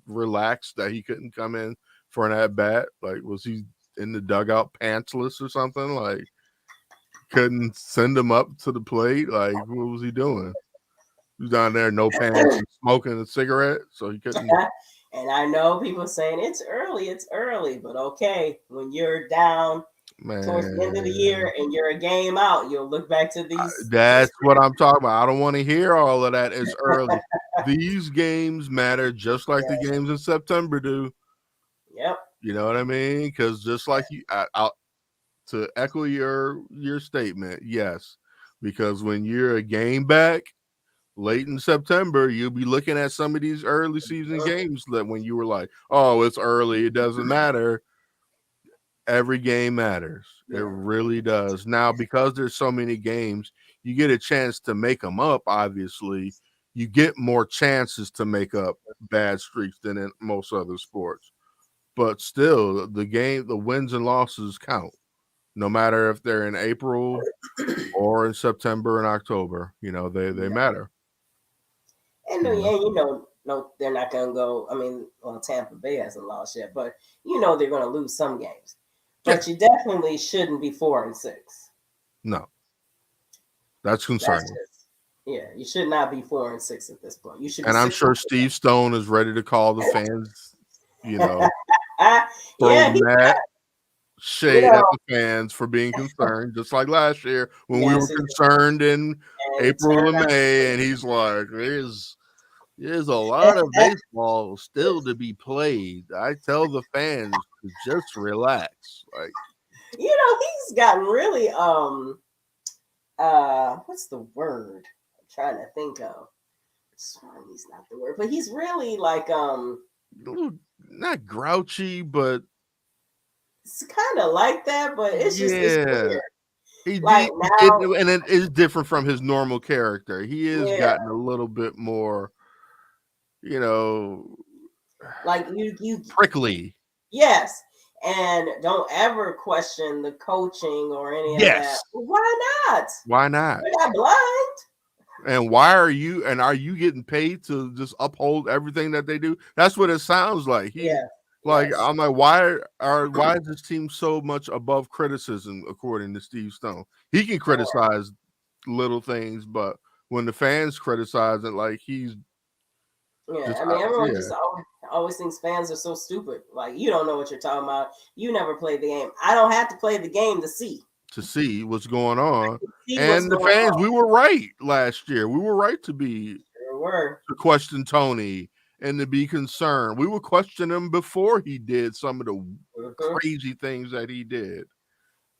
relaxed that he couldn't come in for an at bat? Like, was he in the dugout pantsless or something? Like, couldn't send him up to the plate? Like, what was he doing? He was down there, no pants, and smoking a cigarette, so he couldn't.
And I know people saying it's early, but okay, when you're down towards the end of the
Man,
year and you're a game out, you'll look back to these.
that's what I'm talking about. I don't want to hear all of that. It's early. These games matter just like the
Yes.
games in September do.
Yep.
You know what I mean? Because just like you, to echo your statement, yes. Because when you're a game back late in September, you'll be looking at some of these early season games that when you were like, "Oh, it's early. It doesn't matter." Every game matters. It
Yeah.
really does. Now, because there's so many games, you get a chance to make them up. Obviously, you get more chances to make up bad streaks than in most other sports. But still, the wins and losses count, no matter if they're in April or in September and October. They
Yeah.
matter.
And,
You know,
no, they're not going to go. I mean, well, Tampa Bay hasn't lost yet, but they're going to lose some games.
yeah,
But you definitely shouldn't be 4-6.
no, that's
That's
concerning.
just, yeah, you should not be 4-6 at this point. You should be
And I'm
six.
sure Steve Stone is ready to call the fans. You know, throw
Yeah,
that
you
shade
know,
at the fans for being concerned, just like last year when we were
yes,
concerned in
and
April
turn
and
out
May, and he's like, "There's a lot of baseball still to be played." I tell the fans to just relax. Like,
he's gotten really what's the word I'm trying to think of? He's not the word, but he's really like
a little, not grouchy, but
it's kind of like that, but it's
yeah,
weird.
he
Like
did,
now,
and it is different from his normal character. He is
yeah,
gotten a little bit more, you know,
like you
prickly.
yes, and don't ever question the coaching or any of that.
Yes,
Well, why not?
why not?
We're not blind.
And are you getting paid to just uphold everything that they do? That's what it sounds like.
Yeah. Yes.
I'm like, why is this team so much above criticism according to Steve Stone? He can criticize little things, but when the fans criticize it, like he's
Yeah,
just
I mean, everyone
yeah,
just always thinks fans are so stupid. Like, you don't know what you're talking about. You never played the game. I don't have to play the game to see.
to see what's going on.
See what's
And the
going
fans,
on.
we were right last year. We were right
There were.
to question Tony and to be concerned. We would question him before he did some of the
Mhm.
crazy things that he did.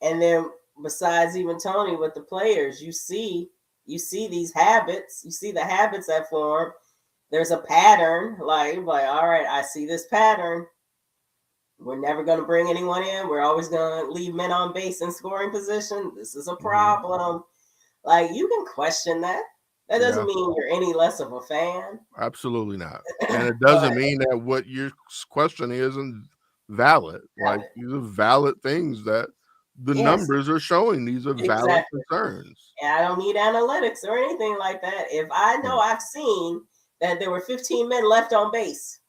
And then besides even Tony with the players, you see these habits. You see the habits that form. There's a pattern. Like, all right, I see this pattern. We're never going to bring anyone in. We're always going to leave men on base in scoring position. This is a
Mhm.
problem. Like, you can question that. That doesn't
Yeah,
mean you're any less of a fan.
absolutely not. And it
But
doesn't mean that what your question isn't valid. Like these are valid things that the
yes,
numbers are showing. These are valid
exactly.
concerns.
And I don't need analytics or anything like that. If I know
Right.
I've seen that there were 15 men left on base,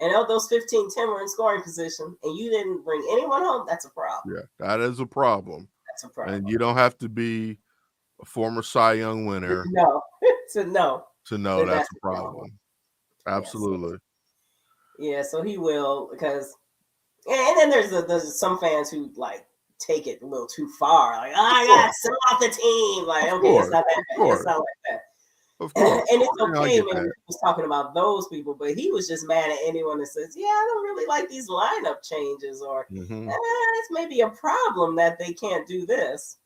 and of those 15, 10 were in scoring position, and you didn't bring anyone home, that's a problem.
Yeah, that is a problem.
That's a
And
problem.
you don't have to be a former Cy Young winner
No, to know
to know
that
that's
that's
a
a problem.
problem.
Yes.
Absolutely.
Yeah, so he will because, and then there's some fans who like take it a little too far. Like, oh,
Of
I got
course.
some off the team. Like,
Of
okay, it's
course.
not that
Of
bad. It's
course.
not like that.
Of course.
And it's
I
okay.
get
Maybe he
that.
was talking about those people, but he was just mad at anyone that says, "Yeah, I don't really like these lineup changes," or
Hmm.
"It's maybe a problem that they can't do this."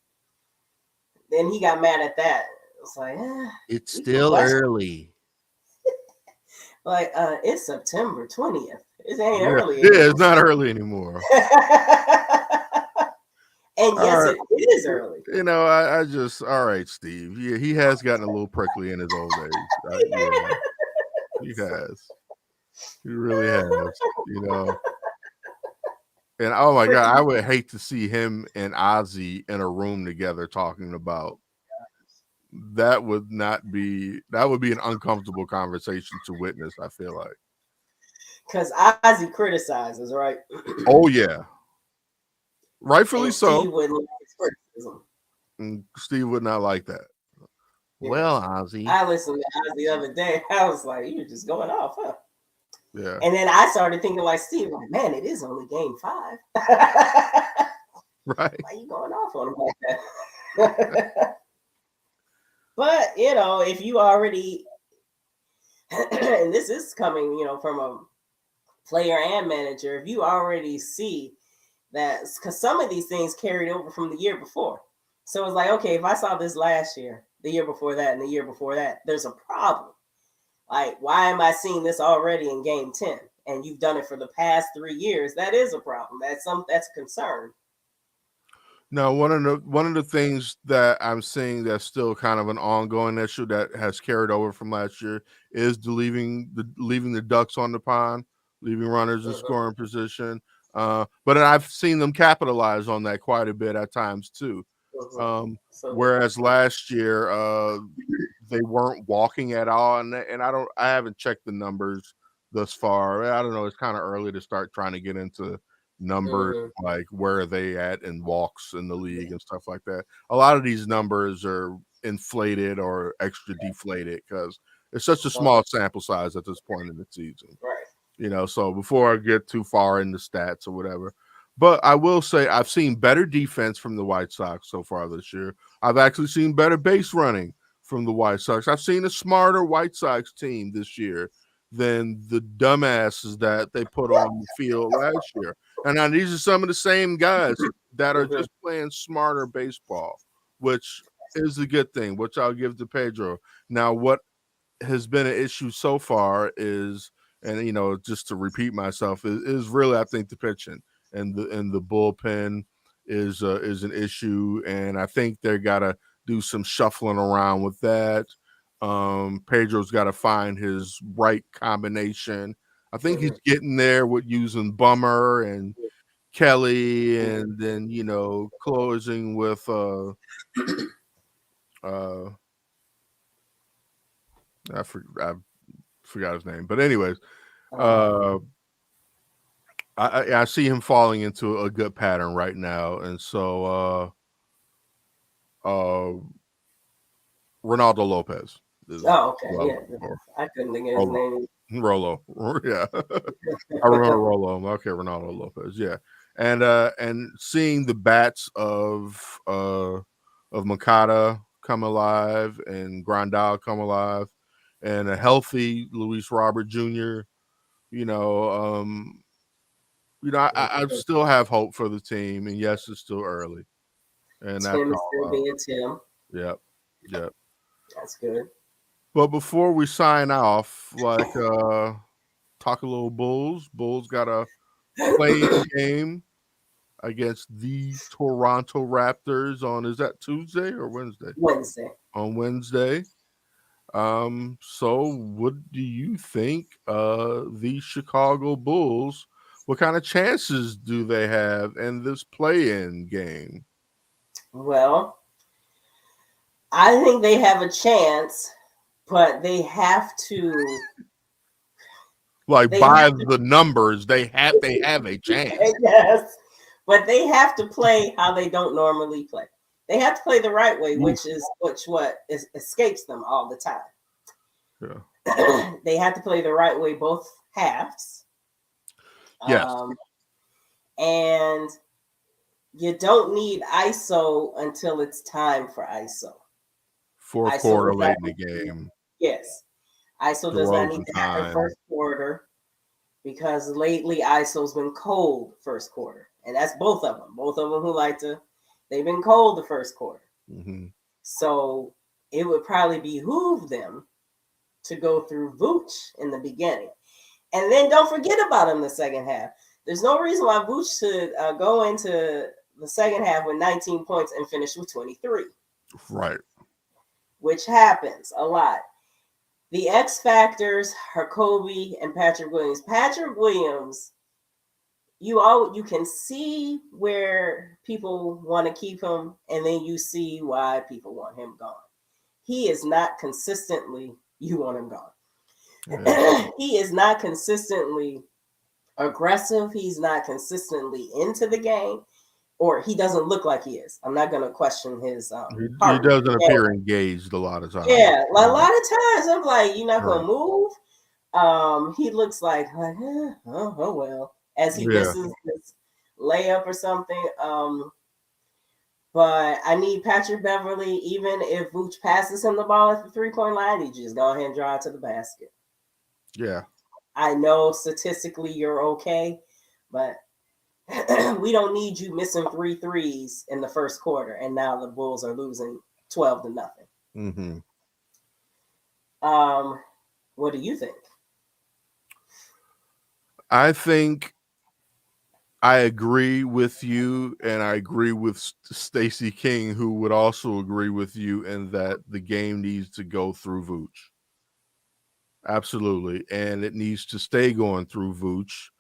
Then he got mad at that. It's like,
It's
we can
still
question.
early.
Like, it's September 20th. It ain't
Yeah.
early
Yeah,
anymore.
it's not early anymore.
And
All
yes,
right.
it is early.
I just all right, Steve. Yeah, he has gotten a little prickly in his old age. Yeah, he has. He really has. You know, and oh my
Pretty
god, I
much.
would hate to see him and Ozzy in a room together talking about that. That would be an uncomfortable conversation to witness, I feel like.
Because Ozzy criticizes, right?
Oh yeah, rightfully
And
so.
Steve wouldn't like his criticism.
And Steve would not like that. Well,
Yes.
Ozzy.
I listened to Ozzy the other day. I was like, you're just going off, huh?
Yeah.
And then I started thinking like Steve, like, man, it is only game 5. Why
Right.
are you going off on him like that? But if you already and this is coming, from a player and manager, if you already see that, because some of these things carried over from the year before. So it's like, okay, if I saw this last year, the year before that, and the year before that, there's a problem. Like, why am I seeing this already in game 10? And you've done it for the past 3 years. That is a problem. That's a concern.
Now, one of the things that I'm seeing that's still kind of an ongoing issue that has carried over from last year is leaving the ducks on the pond, leaving runners in
Mhm,
scoring position. But I've seen them capitalize on that quite a bit at times too.
mhm.
Um,
So
Whereas last year, they weren't walking at all, and I haven't checked the numbers thus far. I don't know. It's kind of early to start trying to get into numbers
mhm,
like where are they at in walks in the league and stuff like that. A lot of these numbers are inflated or extra deflated because it's such a
mhm,
small sample size at this point in the season.
right.
So before I get too far into stats or whatever, but I will say I've seen better defense from the White Sox so far this year. I've actually seen better base running from the White Sox. I've seen a smarter White Sox team this year than the dumbasses that they put on the field last year. And now these are some of the same guys that are
Mhm,
just playing smarter baseball, which is a good thing, which I'll give to Pedro. Now, what has been an issue so far is, and just to repeat myself, is really I think the pitching and the bullpen is an issue, and I think they got to do some shuffling around with that. Pedro's got to find his right combination. I think
mhm,
he's getting there with using Bummer and Kelly,
mhm.
and then closing with uh I forgot his name, but anyways,
Um,
uh I see him falling into a good pattern right now, and so Ronaldo Lopez is
oh, okay,
who I'm
yeah.
looking for.
I couldn't think of his
Rolo,
name.
Rolo, yeah. I remember Rolo. Okay, Ronaldo Lopez, yeah. And seeing the bats of Makata come alive and Grandal come alive, and a healthy Luis Robert Jr. You know, um, I still have hope for the team, and yes, it's still early, and that's
Tim is still
all.
being Tim.
Yep, yep.
That's good.
But before we sign off, talk a little Bulls. Bulls got a playing game against the Toronto Raptors on, is that Tuesday or Wednesday?
Wednesday.
On Wednesday. So what do you think the Chicago Bulls, what kind of chances do they have in this play-in game?
Well, I think they have a chance, but
Like
they have
by
to
the numbers, they have a chance.
yes, but they have to play how they don't normally play. They have to play the right way,
Oof.
which escapes them all the time.
Yeah.
They have to play the right way both halves.
Yes.
Um, and you don't need ISO until it's time for ISO.
Fourth
ISO
quarter
does not
late in the
need to be,
game.
yes. ISO does not need
DeRozan
to happen
time.
first quarter because lately ISO's been cold first quarter. And that's both of them. Both of them they've been cold the first quarter.
Hmm.
So it would probably behoove them to go through Vooch in the beginning. And then don't forget about him the second half. There's no reason why Vooch should go into the second half with 19 points and finish with 23,
Right.
which happens a lot. The X factors are Kobe and Patrick Williams. Patrick Williams, you can see where people want to keep him, and then you see why people want him gone. He is not consistently you want him
Yeah.
gone. He is not consistently aggressive. He's not consistently into the game, or he doesn't look like he is. I'm not going to question his
He
heart rate.
doesn't appear engaged a lot of times.
Yeah, like a lot of times I'm like, you're not
Right.
gonna move. He looks like oh well, as he
Yeah.
misses his layup or something. But I need Patrick Beverly, even if Vooch passes him the ball at the 3-point line, he just go ahead and drive to the basket.
Yeah.
I know statistically you're okay, but we don't need you missing three threes in the first quarter, and now the Bulls are losing 12-0.
Mm-hmm.
What do you think?
I think I agree with you, and I agree with Stacey King, who would also agree with you in that the game needs to go through Vooch. Absolutely, and it needs to stay going through Vooch.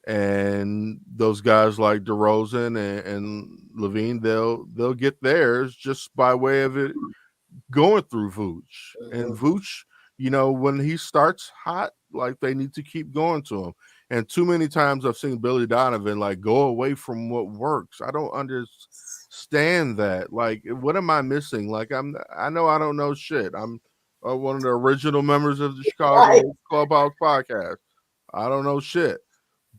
And those guys like DeRozan and Levine, they'll get theirs just by way of it going through Vooch. And
Mm-hmm.
Vooch, when he starts hot, like they need to keep going to him. And too many times I've seen Billy Donovan like go away from what works. I don't understand that. Like, what am I missing? Like, I know I don't know shit. I'm one of the original members of the
Right.
Chicago Clubhouse podcast. I don't know shit,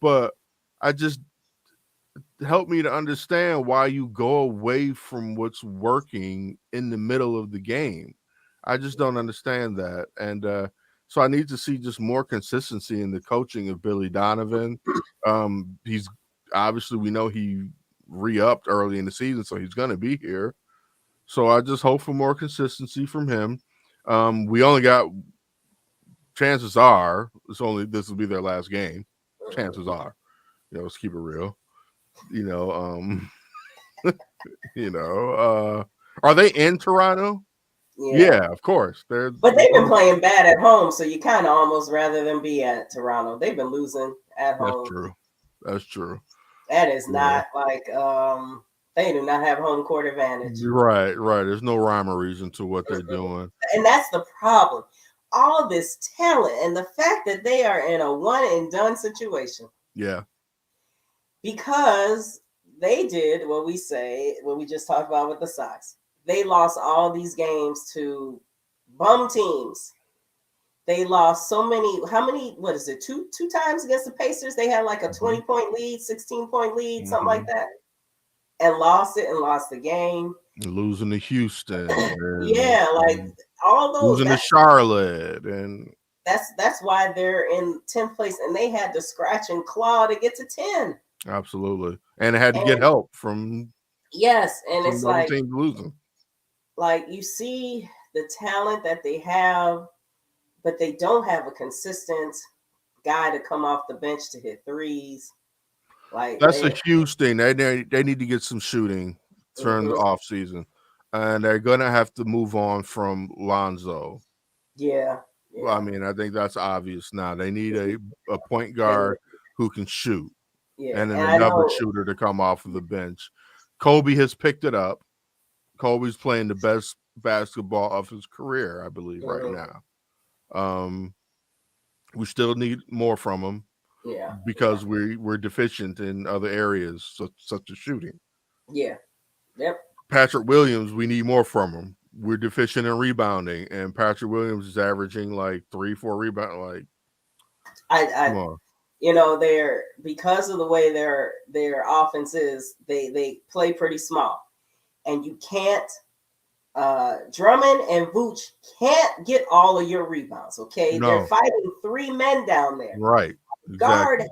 but I just help me to understand why you go away from what's working in the middle of the game. I just don't understand that. And so I need to see just more consistency in the coaching of Billy Donovan. He's obviously, we know he re-upped early in the season, so he's going to be here. So I just hope for more consistency from him. We only got, chances are, this will be their last game. Chances are, let's keep it real. You know, are they in Toronto?
Yeah.
Yeah, of course. They're
But they've been playing bad at home, so you kind of almost rather them be at Toronto. They've been losing at
That's
home.
true. That's true.
That is
Yeah.
not like they do not have home court advantage.
Right. There's no rhyme or reason to what they're doing.
And that's the problem. All this talent and the fact that they are in a one and done situation.
Yeah.
Because they did what we just talked about with the Sox. They lost all these games to bum teams. They lost so many. How many? What is it? Two times against the Pacers. They had like a 20-point lead, 16-point lead, something like that, and lost it and lost the game.
Losing to Houston.
Yeah, like all those.
Losing to Charlotte, and
that's why they're in 10th place, and they had to scratch and claw to get to 10.
absolutely, and it had to get help from
yes, and it's
the other
like
team losing.
Like you see the talent that they have, but they don't have a consistent guy to come off the bench to hit threes. Like
That's a huge thing. They need to get some shooting during the off season, and they're gonna have to move on from Lonzo.
Yeah.
Well, I mean, I think that's obvious now. They need a point guard who can shoot, and then another shooter to come off of the bench. Kobe has picked it up. Kobe's playing the best basketball of his career, I believe, right now. We still need more from him.
Yeah.
Because we're deficient in other areas, such as shooting.
Yeah. Yep.
Patrick Williams, we need more from him. We're deficient in rebounding, and Patrick Williams is averaging like 3-4 rebound. Like,
come on. They're because of the way their offense is, they play pretty small, and you can't. Drummond and Vooch can't get all of your rebounds. Okay, they're fighting three men down there.
Right.
Exactly. Guard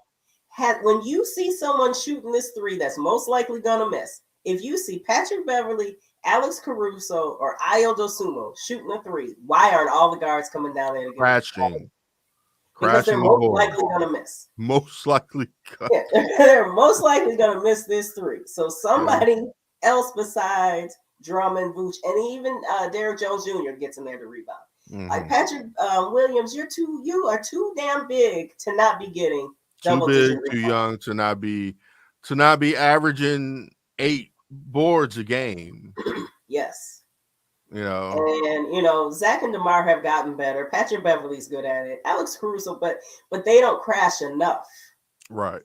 when you see someone shooting this three, that's most likely gonna miss. If you see Patrick Beverly, Alex Caruso, or Ayo Dosunmu shooting a three, why aren't all the guards coming down there to get
crashing?
Because they're most likely gonna miss.
Most likely,
they're most likely gonna miss this three. So somebody else besides Drummond, Vooch, and even Derrick Jones Jr. gets in there to rebound. Like
Mm-hmm.
Patrick Williams, you are too damn big to not be getting
Too
double
big,
digit
too
rebounds.
young to not be averaging 8 boards a game.
Yes.
You know,
And Zach and DeMar have gotten better. Patrick Beverly's good at it. Alex Caruso, but they don't crash enough.
right.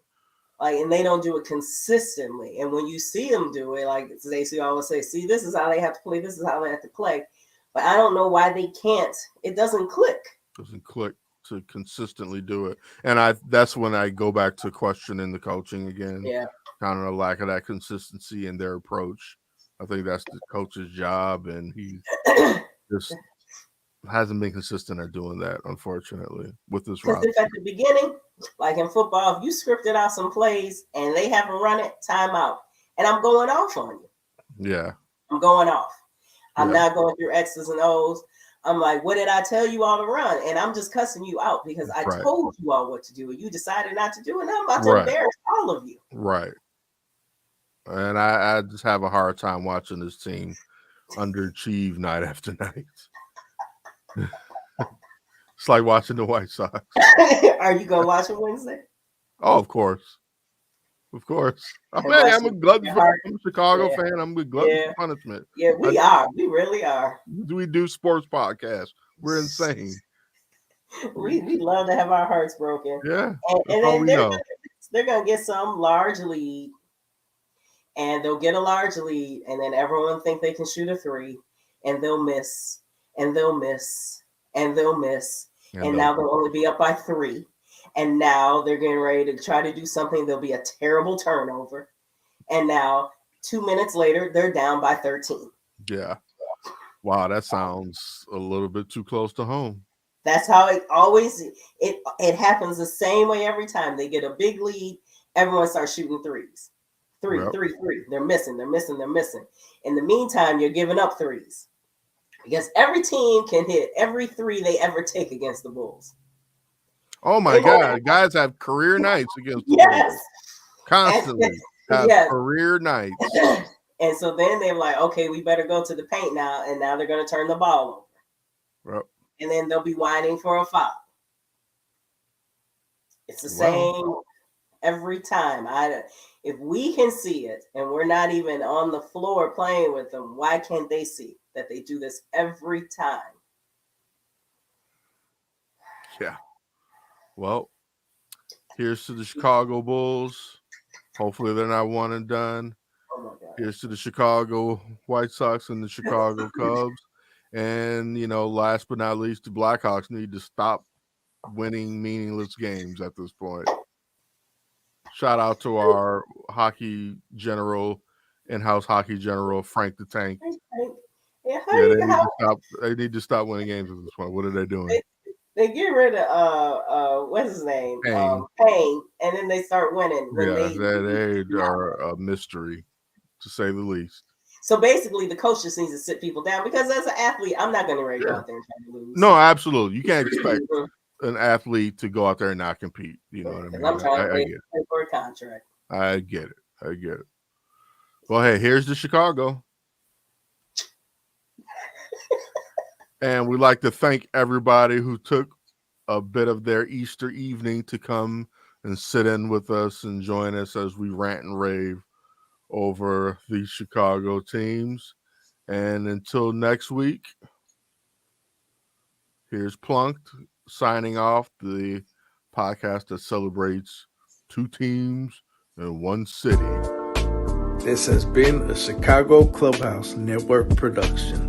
Like, and they don't do it consistently. And when you see them do it, like Stacey always say, see, this is how they have to play. This is how they have to play. But I don't know why they can't. It doesn't click.
Doesn't click to consistently do it. And that's when I go back to questioning the coaching again.
Yeah.
Kind of a lack of that consistency in their approach. I think that's the coach's job, and he just hasn't been consistent at doing that, unfortunately, with this
Because
roster.
if at the beginning, like in football, if you scripted out some plays and they haven't run it, timeout. And I'm going off on you.
Yeah.
I'm going off. I'm
Yeah.
not going through X's and O's. I'm like, what did I tell you all to run? And I'm just cussing you out because I
Right.
told you all what to do. And you decided not to do it. And I'm about to
Right.
embarrass all of you.
Right. And I just have a hard time watching this team underachieve night after night. It's like watching the White Sox.
Are you going to watch it Wednesday?
Oh, of course. Of course. I'm a glutton for I'm a Chicago fan. I'm a glutton for punishment.
Yeah, we are. We really are.
We do sports podcasts. We're insane.
We love to have our hearts broken.
Yeah.
And then they're gonna get some large lead. And they'll get a large lead, and then everyone think they can shoot a 3, and they'll miss, and they'll miss, and they'll miss. And now they'll only be up by 3. And now they're getting ready to try to do something. There'll be a terrible turnover. And now 2 minutes later, they're down by 13.
Yeah. Wow, that sounds a little bit too close to home.
That's how it always it happens the same way every time. They get a big lead, everyone starts shooting threes. Three. They're missing. In the meantime, you're giving up threes. Because every team can hit every 3 they ever take against the Bulls.
Oh my God. Guys have career nights against the Bulls. Constantly. Career nights.
And so then they're like, okay, we better go to the paint now. And now they're going to turn the ball over.
Yep.
And then they'll be whining for a foul. It's the same every time. If we can see it and we're not even on the floor playing with them, why can't they see that they do this every time?
Yeah. Well, here's to the Chicago Bulls. Hopefully they're not one and done.
Oh my God.
Here's to the Chicago White Sox and the Chicago Cubs. And, last but not least, the Blackhawks need to stop winning meaningless games at this point. Shout out to our hockey general, in-house hockey general, Frank the Tank. They need to stop winning games at this point. What are they doing?
They get rid of what's his name? Payne, and then they start winning.
They are a mystery, to say the least.
So basically, the coach just needs to sit people down because as an athlete, I'm not going to go out there and try to lose.
No, absolutely. You can't expect an athlete to go out there and not compete. You know what I mean?
I'm trying to pay for a contract.
I get it. Well, hey, here's the Chicago. And we'd like to thank everybody who took a bit of their Easter evening to come and sit in with us and join us as we rant and rave over the Chicago teams. And until next week, here's Plunked signing off, the podcast that celebrates 2 teams in 1 city.
This has been a Chicago Clubhouse Network production.